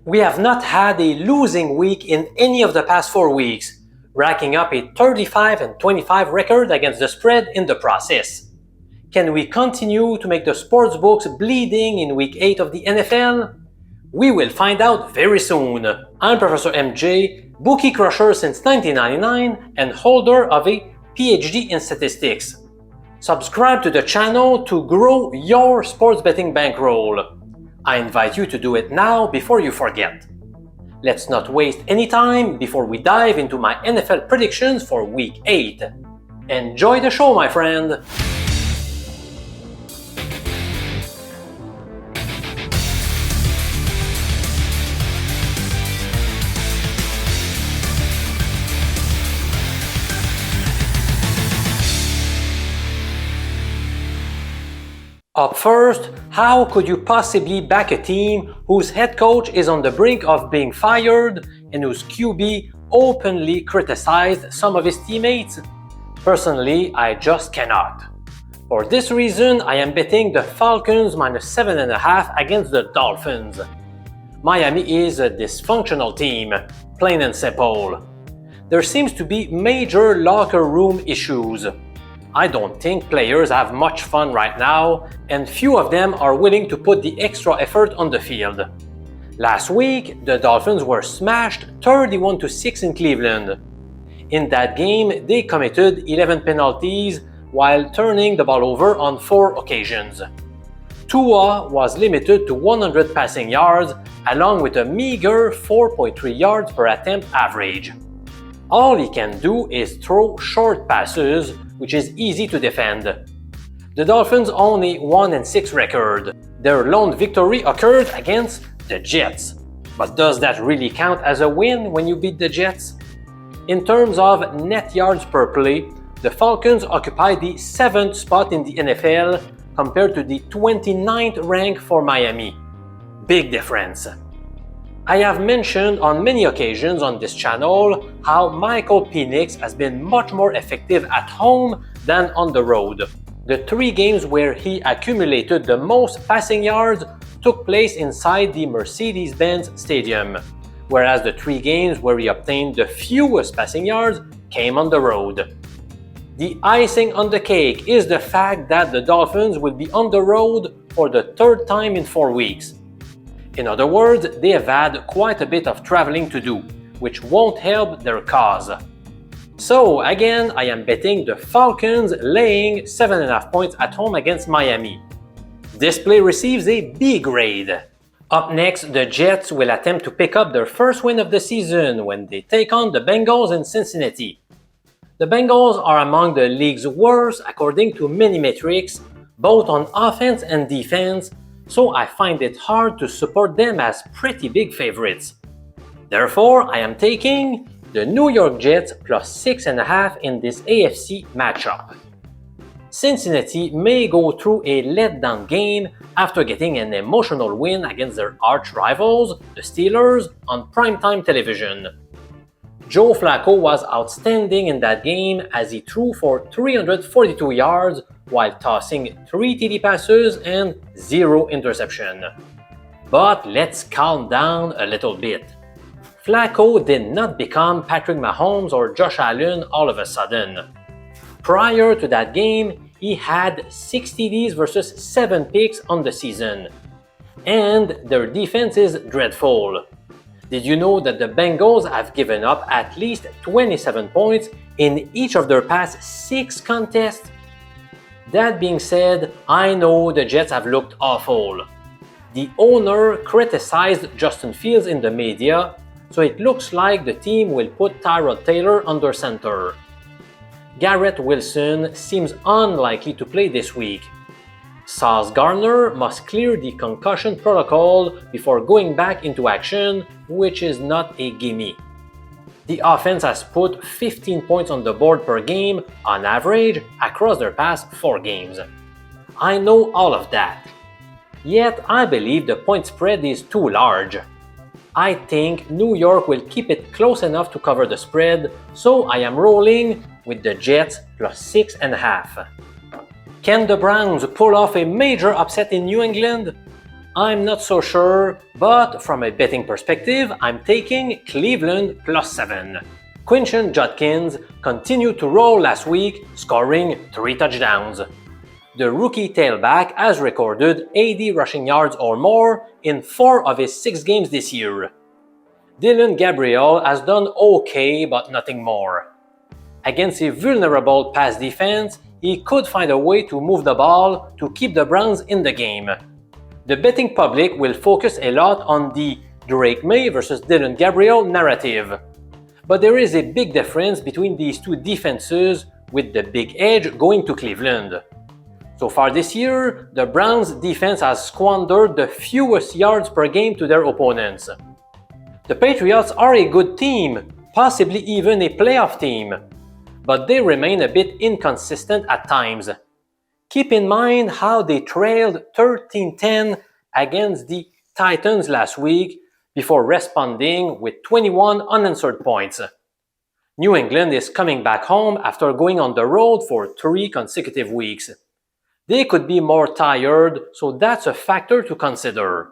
We have not had a losing week in any of the past 4 weeks, racking up a 35-25 record against the spread in the process. Can we continue to make the sportsbooks bleeding in Week 8 of the NFL? We will find out very soon. I'm Professor MJ, bookie crusher since 1999 and holder of a PhD in statistics. Subscribe to the channel to grow your sports betting bankroll. I invite you to do it now before you forget. Let's not waste any time before we dive into my NFL predictions for Week 8. Enjoy the show, my friend! Up first, how could you possibly back a team whose head coach is on the brink of being fired and whose QB openly criticized some of his teammates? Personally, I just cannot. For this reason, I am betting the Falcons minus 7.5 against the Dolphins. Miami is a dysfunctional team, plain and simple. There seems to be major locker room issues. I don't think players have much fun right now, and few of them are willing to put the extra effort on the field. Last week, the Dolphins were smashed 31-6 in Cleveland. In that game, they committed 11 penalties while turning the ball over on 4 occasions. Tua was limited to 100 passing yards, along with a meager 4.3 yards per attempt average. All he can do is throw short passes, which is easy to defend. The Dolphins own a 1-6 record. Their lone victory occurred against the Jets. But does that really count as a win when you beat the Jets? In terms of net yards per play, the Falcons occupy the 7th spot in the NFL compared to the 29th rank for Miami. Big difference. I have mentioned on many occasions on this channel how Michael Penix has been much more effective at home than on the road. The 3 games where he accumulated the most passing yards took place inside the Mercedes-Benz Stadium, whereas the 3 games where he obtained the fewest passing yards came on the road. The icing on the cake is the fact that the Dolphins will be on the road for the 3rd time in 4 weeks. In other words, they have had quite a bit of traveling to do, which won't help their cause. So again, I am betting the Falcons laying 7.5 points at home against Miami. This play receives a B grade. Up next, the Jets will attempt to pick up their first win of the season when they take on the Bengals in Cincinnati. The Bengals are among the league's worst according to many metrics, both on offense and defense, so I find it hard to support them as pretty big favorites. Therefore, I am taking the New York Jets plus 6.5 in this AFC matchup. Cincinnati may go through a letdown game after getting an emotional win against their arch rivals, the Steelers, on primetime television. Joe Flacco was outstanding in that game as he threw for 342 yards while tossing 3 TD passes and 0 interception. But let's calm down a little bit. Flacco did not become Patrick Mahomes or Josh Allen all of a sudden. Prior to that game, he had 6 TDs versus 7 picks on the season. And their defense is dreadful. Did you know that the Bengals have given up at least 27 points in each of their past 6 contests? That being said, I know the Jets have looked awful. The owner criticized Justin Fields in the media, so it looks like the team will put Tyrod Taylor under center. Garrett Wilson seems unlikely to play this week. Sauce Gardner must clear the concussion protocol before going back into action, which is not a gimme. The offense has put 15 points on the board per game on average across their past 4 games. I know all of that. Yet I believe the point spread is too large. I think New York will keep it close enough to cover the spread, so I am rolling with the Jets plus 6.5. Can the Browns pull off a major upset in New England? I'm not so sure, but from a betting perspective, I'm taking Cleveland +7. Quinton Judkins continued to roll last week, scoring 3 touchdowns. The rookie tailback has recorded 80 rushing yards or more in 4 of his 6 games this year. Dylan Gabriel has done okay, but nothing more. Against a vulnerable pass defense, he could find a way to move the ball to keep the Browns in the game. The betting public will focus a lot on the Drake May versus Dylan Gabriel narrative. But there is a big difference between these two defenses, with the big edge going to Cleveland. So far this year, the Browns' defense has squandered the fewest yards per game to their opponents. The Patriots are a good team, possibly even a playoff team, but they remain a bit inconsistent at times. Keep in mind how they trailed 13-10 against the Titans last week before responding with 21 unanswered points. New England is coming back home after going on the road for 3 consecutive weeks. They could be more tired, so that's a factor to consider.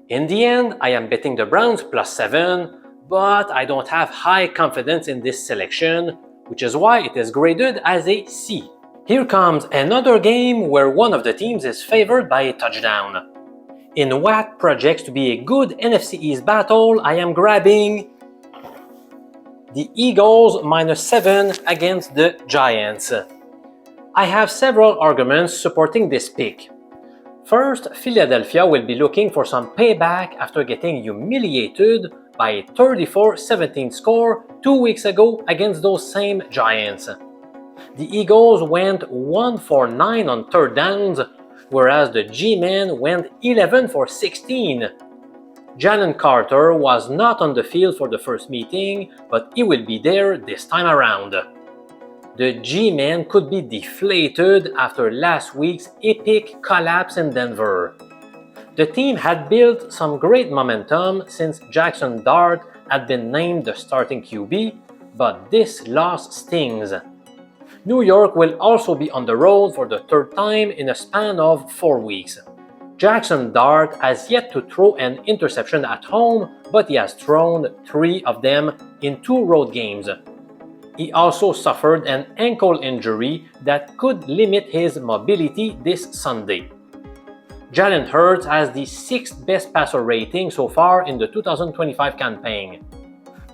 In the end, I am betting the Browns +7, but I don't have high confidence in this selection, which is why it is graded as a C. Here comes another game where one of the teams is favored by a touchdown. In what projects to be a good NFC East battle, I am grabbing the Eagles -7 against the Giants. I have several arguments supporting this pick. First, Philadelphia will be looking for some payback after getting humiliated by a 34-17 score 2 weeks ago against those same Giants. The Eagles went 1 for 9 on third downs, whereas the G-Men went 11 for 16. Jalen Carter was not on the field for the first meeting, but he will be there this time around. The G-Men could be deflated after last week's epic collapse in Denver. The team had built some great momentum since Jackson Dart had been named the starting QB, but this loss stings. New York will also be on the road for the 3rd time in a span of 4 weeks. Jackson Dart has yet to throw an interception at home, but he has thrown 3 of them in 2 road games. He also suffered an ankle injury that could limit his mobility this Sunday. Jalen Hurts has the 6th best passer rating so far in the 2025 campaign.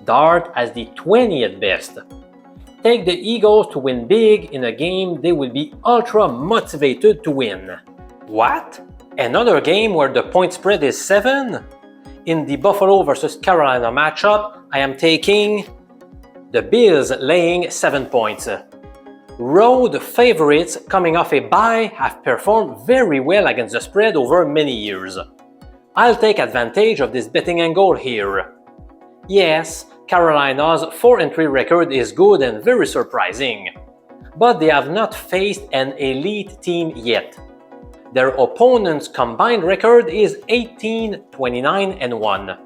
Dart has the 20th best. Take the Eagles to win big in a game they will be ultra motivated to win. What? Another game where the point spread is 7? In the Buffalo versus Carolina matchup, I am taking the Bills laying 7 points. Road favorites coming off a bye have performed very well against the spread over many years. I'll take advantage of this betting angle here. Yes, Carolina's 4-3 record is good and very surprising, but they have not faced an elite team yet. Their opponent's combined record is 18-29-1.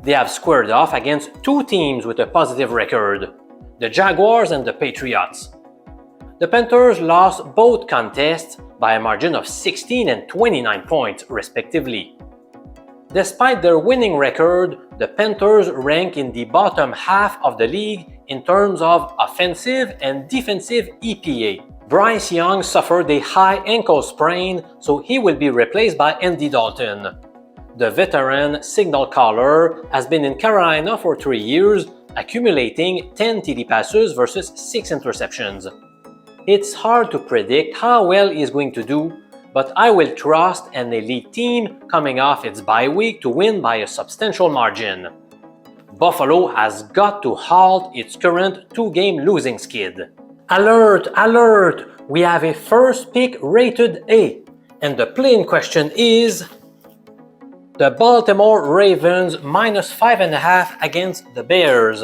They have squared off against 2 teams with a positive record, the Jaguars and the Patriots. The Panthers lost both contests by a margin of 16 and 29 points, respectively. Despite their winning record, the Panthers rank in the bottom half of the league in terms of offensive and defensive EPA. Bryce Young suffered a high ankle sprain, so he will be replaced by Andy Dalton. The veteran signal caller has been in Carolina for 3 years, accumulating 10 TD passes versus 6 interceptions. It's hard to predict how well he's going to do, but I will trust an elite team coming off its bye week to win by a substantial margin. Buffalo has got to halt its current 2-game losing skid. Alert! Alert! We have a first pick rated A, and the play in question is the Baltimore Ravens -5.5 against the Bears.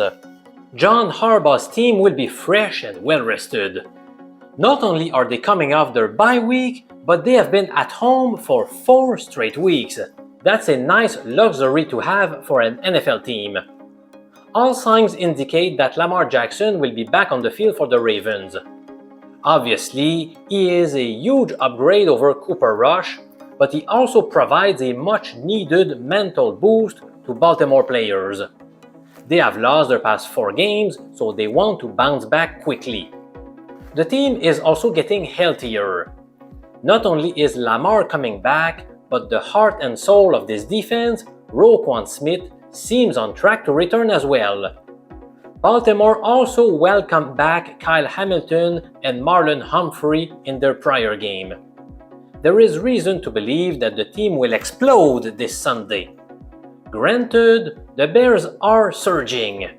John Harbaugh's team will be fresh and well-rested. Not only are they coming off their bye week, but they have been at home for 4 straight weeks. That's a nice luxury to have for an NFL team. All signs indicate that Lamar Jackson will be back on the field for the Ravens. Obviously, he is a huge upgrade over Cooper Rush, but he also provides a much-needed mental boost to Baltimore players. They have lost their past 4 games, so they want to bounce back quickly. The team is also getting healthier. Not only is Lamar coming back, but the heart and soul of this defense, Roquan Smith, seems on track to return as well. Baltimore also welcomed back Kyle Hamilton and Marlon Humphrey in their prior game. There is reason to believe that the team will explode this Sunday. Granted, the Bears are surging.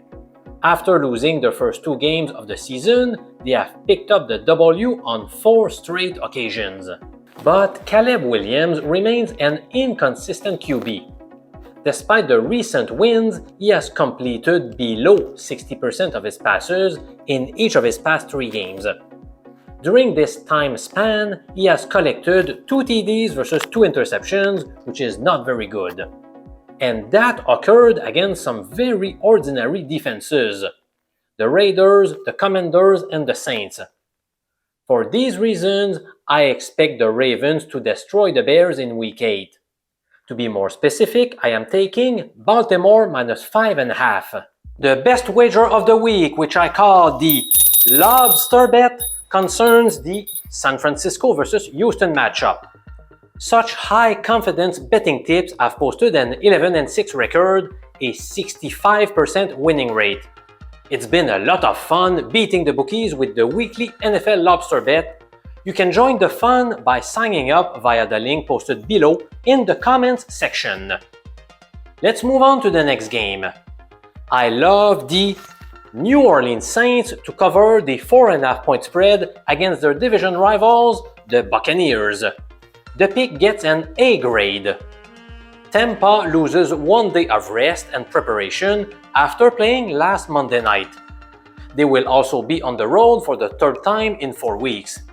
After losing their first 2 games of the season, they have picked up the W on 4 straight occasions. But Caleb Williams remains an inconsistent QB. Despite the recent wins, he has completed below 60% of his passes in each of his past 3 games. During this time span, he has collected 2 TDs versus 2 interceptions, which is not very good. And that occurred against some very ordinary defenses: the Raiders, the Commanders, and the Saints. For these reasons, I expect the Ravens to destroy the Bears in Week 8. To be more specific, I am taking Baltimore minus 5.5. The best wager of the week, which I call the Lobster bet, concerns the San Francisco versus Houston matchup. Such high-confidence betting tips have posted an 11-6 record, a 65% winning rate. It's been a lot of fun beating the bookies with the weekly NFL Lobster bet. You can join the fun by signing up via the link posted below in the comments section. Let's move on to the next game. I love the New Orleans Saints to cover the 4.5-point spread against their division rivals, the Buccaneers. The pick gets an A grade. Tampa loses 1 day of rest and preparation after playing last Monday night. They will also be on the road for the 3rd time in 4 weeks.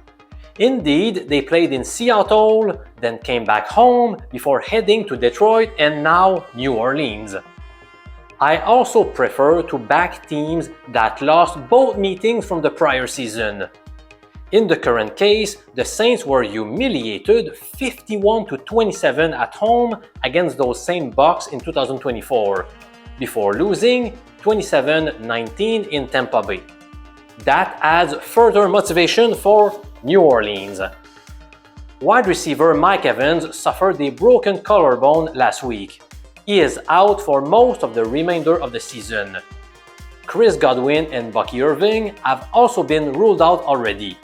Indeed, they played in Seattle, then came back home before heading to Detroit and now New Orleans. I also prefer to back teams that lost both meetings from the prior season. In the current case, the Saints were humiliated 51-27 at home against those same Bucs in 2024, before losing 27-19 in Tampa Bay. That adds further motivation for New Orleans. Wide receiver Mike Evans suffered a broken collarbone last week. He is out for most of the remainder of the season. Chris Godwin and Bucky Irving have also been ruled out already.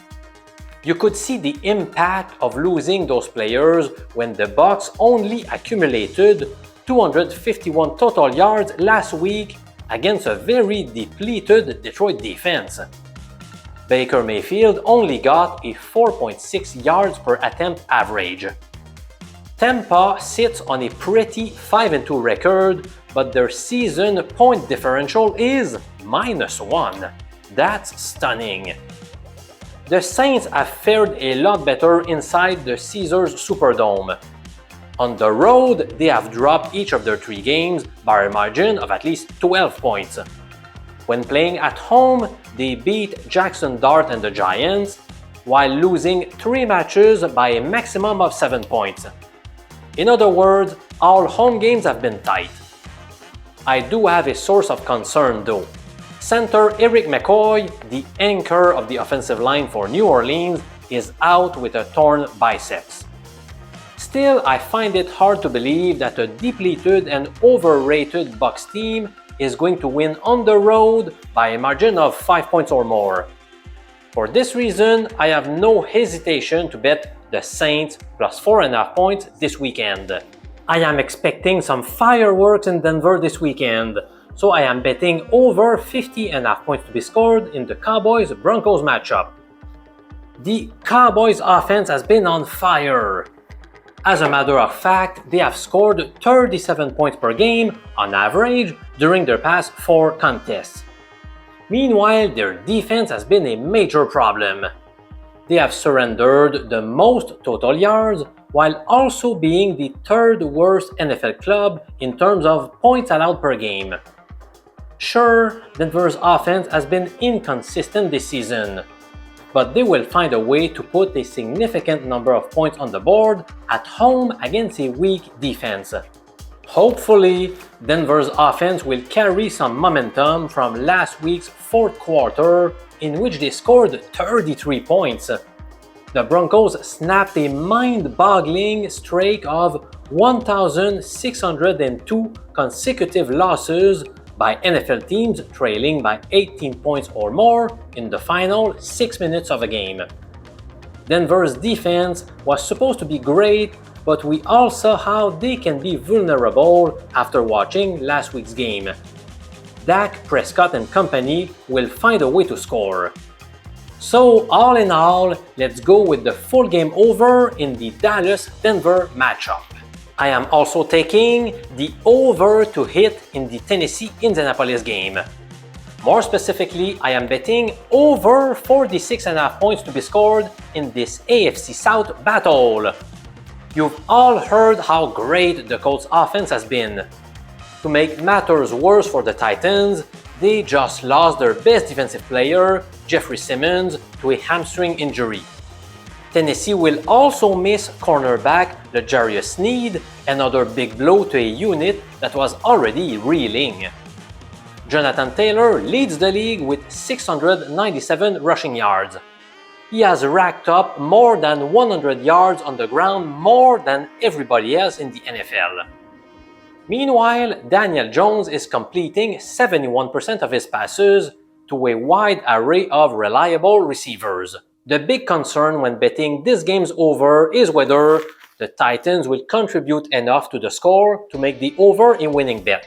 You could see the impact of losing those players when the Bucs only accumulated 251 total yards last week against a very depleted Detroit defense. Baker Mayfield only got a 4.6 yards per attempt average. Tampa sits on a pretty 5-2 record, but their season point differential is -1. That's stunning. The Saints have fared a lot better inside the Caesars Superdome. On the road, they have dropped each of their 3 games by a margin of at least 12 points. When playing at home, they beat Jackson Dart and the Giants, while losing 3 matches by a maximum of 7 points. In other words, all home games have been tight. I do have a source of concern though. Center Eric McCoy, the anchor of the offensive line for New Orleans, is out with a torn biceps. Still, I find it hard to believe that a depleted and overrated Bucs team is going to win on the road by a margin of 5 points or more. For this reason, I have no hesitation to bet the Saints plus 4.5 points this weekend. I am expecting some fireworks in Denver this weekend, so I am betting over 50.5 points to be scored in the Cowboys-Broncos matchup. The Cowboys offense has been on fire. As a matter of fact, they have scored 37 points per game on average during their past 4 contests. Meanwhile, their defense has been a major problem. They have surrendered the most total yards while also being the 3rd worst NFL club in terms of points allowed per game. Sure, Denver's offense has been inconsistent this season. but they will find a way to put a significant number of points on the board at home against a weak defense. Hopefully, Denver's offense will carry some momentum from last week's fourth quarter, in which they scored 33 points. The Broncos snapped a mind-boggling streak of 1,602 consecutive losses by NFL teams trailing by 18 points or more in the final 6 minutes of a game. Denver's defense was supposed to be great, but we all saw how they can be vulnerable after watching last week's game. Dak Prescott and company will find a way to score. So all in all, let's go with the full game over in the Dallas-Denver matchup. I am also taking the over to hit in the Tennessee-Indianapolis game. More specifically, I am betting over 46.5 points to be scored in this AFC South battle. You've all heard how great the Colts offense has been. To make matters worse for the Titans, they just lost their best defensive player, Jeffrey Simmons, to a hamstring injury. Tennessee will also miss cornerback L'Jarius Sneed, another big blow to a unit that was already reeling. Jonathan Taylor leads the league with 697 rushing yards. He has racked up more than 100 yards on the ground more than everybody else in the NFL. Meanwhile, Daniel Jones is completing 71% of his passes to a wide array of reliable receivers. The big concern when betting this game's over is whether the Titans will contribute enough to the score to make the over a winning bet.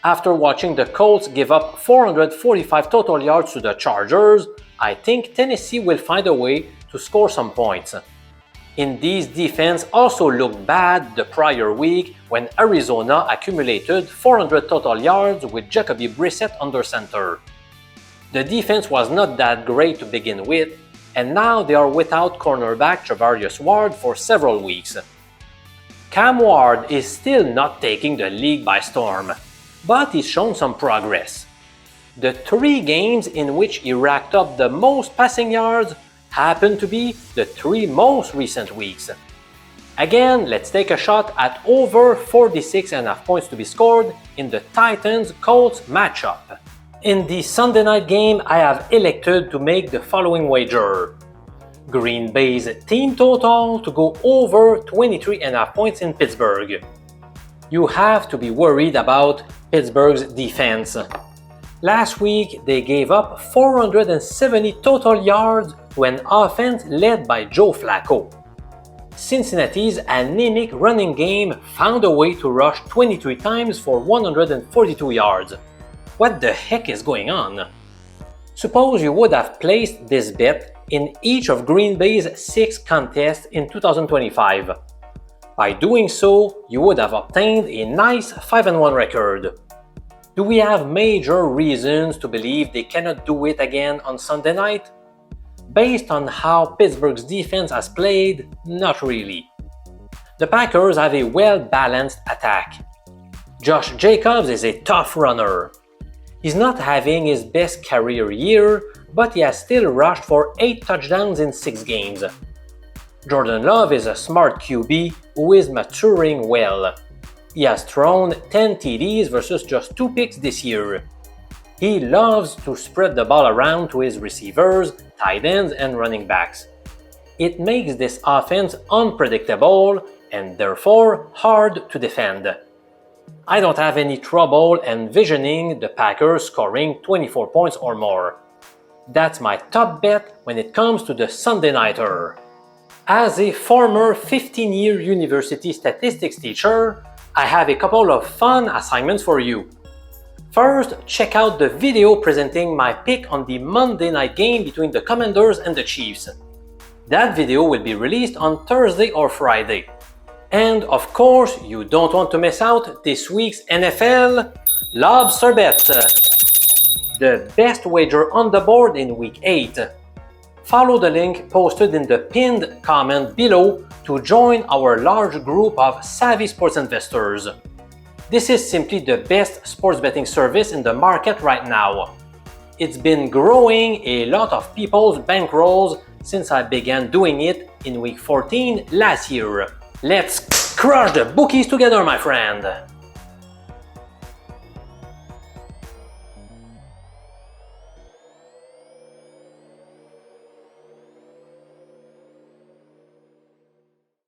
After watching the Colts give up 445 total yards to the Chargers, I think Tennessee will find a way to score some points. Indy's defense also looked bad the prior week when Arizona accumulated 400 total yards with Jacoby Brissett under center. The defense was not that great to begin with, and now they are without cornerback Travarius Ward for several weeks. Cam Ward is still not taking the league by storm, but he's shown some progress. The 3 games in which he racked up the most passing yards happen to be the 3 most recent weeks. Again, let's take a shot at over 46.5 points to be scored in the Titans-Colts matchup. In the Sunday night game, I have elected to make the following wager. Green Bay's team total to go over 23.5 points in Pittsburgh. You have to be worried about Pittsburgh's defense. Last week, they gave up 470 total yards to an offense led by Joe Flacco. Cincinnati's anemic running game found a way to rush 23 times for 142 yards. What the heck is going on? Suppose you would have placed this bet in each of Green Bay's 6 contests in 2025. By doing so, you would have obtained a nice 5-1 record. Do we have major reasons to believe they cannot do it again on Sunday night? Based on how Pittsburgh's defense has played, not really. The Packers have a well-balanced attack. Josh Jacobs is a tough runner. He's not having his best career year, but he has still rushed for 8 touchdowns in 6 games. Jordan Love is a smart QB who is maturing well. He has thrown 10 TDs versus just 2 picks this year. He loves to spread the ball around to his receivers, tight ends, and running backs. It makes this offense unpredictable and therefore hard to defend. I don't have any trouble envisioning the Packers scoring 24 points or more. That's my top bet when it comes to the Sunday Nighter. As a former 15-year university statistics teacher, I have a couple of fun assignments for you. First, check out the video presenting my pick on the Monday night game between the Commanders and the Chiefs. That video will be released on Thursday or Friday. And of course, you don't want to miss out this week's NFL Lobster Bet, the best wager on the board in Week 8. Follow the link posted in the pinned comment below to join our large group of savvy sports investors. This is simply the best sports betting service in the market right now. it's been growing a lot of people's bankrolls since I began doing it in week 14 last year. Let's crush the bookies together, my friend!